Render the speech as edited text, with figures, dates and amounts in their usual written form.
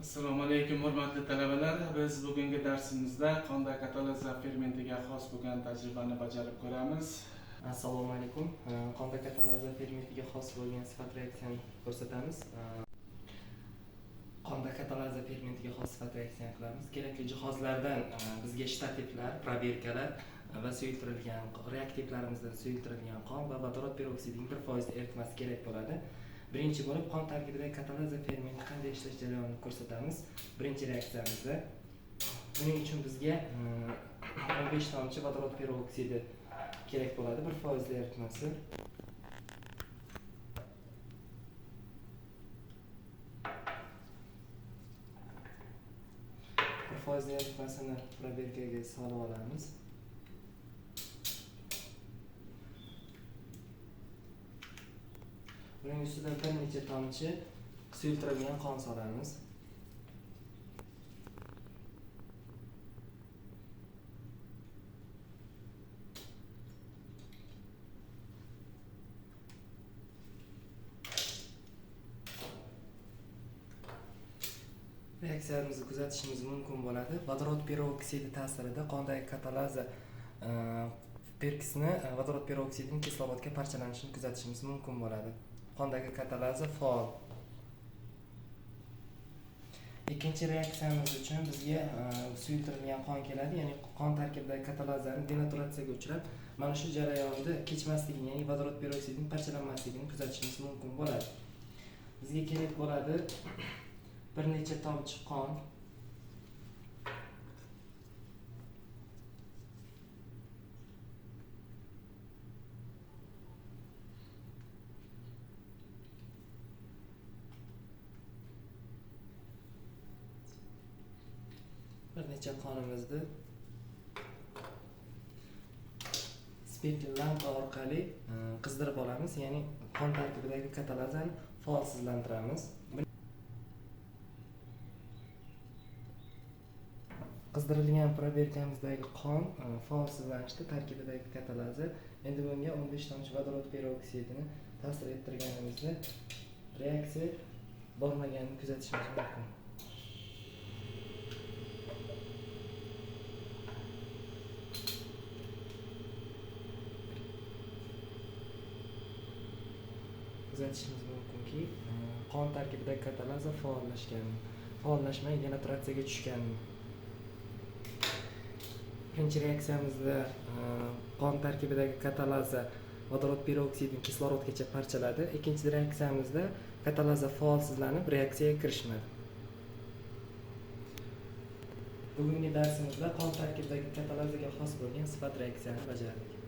Assalomu alaykum hurmatli talabalar. Biz bugungi darsimizda qonda katalaza fermentiga xos bo'lgan tajribani bajarib ko'ramiz. Assalomu alaykum. Qonda katalaza fermentiga xos bo'lgan sifat reaksiyani ko'rsatamiz. Qonda katalaza fermentiga xos sifat reaksiyani qilamiz. Kerakli jihozlardan bizga shtativlar, probirkalar va suyultirilgan reaktivlarimizdan suyultirilgan qon va vodorod peroksidining 1% eritmasi kerak bo'ladi. Birinchi bo'lib qon tarkibidagi katalaza fermenti qanday ishlash jarayonini ko'rsatamiz. Birinchi reaksiyamizda buning uchun bizga 15 tomchi vodorod peroksidi kerak bo'ladi, 1% eritmasi. Foiz eritmasini probirkaga solib olamiz. Buning ustidan bir necha tomchi suyultirilgan qon solamiz. Reaksiyamizni kuzatishimiz mumkin bo'ladi. Vodorod peroksidi ta'sirida qondagi katalaza perkisni vodorod peroksidining kislorodga parchalanishini kuzatishimiz mumkin bo'ladi. Qondagi katalaza faol. Ikkinchi reaksiyamiz uchun bizga suyultirilgan qon keladi, ya'ni qon tarkibidagi katalazani denaturatsiyaga uchrab, mana shu jarayonda kechmasligini, ya'ni vodorod peroksidining parchalanmasligini kuzatishimiz mumkin bo'ladi. Bizga kerak bo'ladi bir necha tomchi qon, bir necha qonimizni spirtli lampa orqali qizdirib olamiz, ya'ni qon tarkibidagi katalazani faolsizlantiramiz. Qizdirilgan probirkamizdagi qon faolsizlanishda tarkibidagi katalaza endi bunga 15 tomchi vodorod peroksidini ta'sir ettirganimizda reaksiya bo'lmaganini kuzatishimiz mumkin. Kuzatishimiz mumkinki qon tarkibidagi katalaza faollashmay denaturatsiyaga tushgan. Birinchi reaksiyamizda qon tarkibidagi katalaza vodorod peroksidini kislorodgacha parchaladi. Ikkinchi reaksiyamizda katalaza faolsizlanib reaksiyaga kirishmadi. Bugungi darsimizda qon tarkibidagi katalazaga xos bo'lgan sifat reaksiyani bajardik.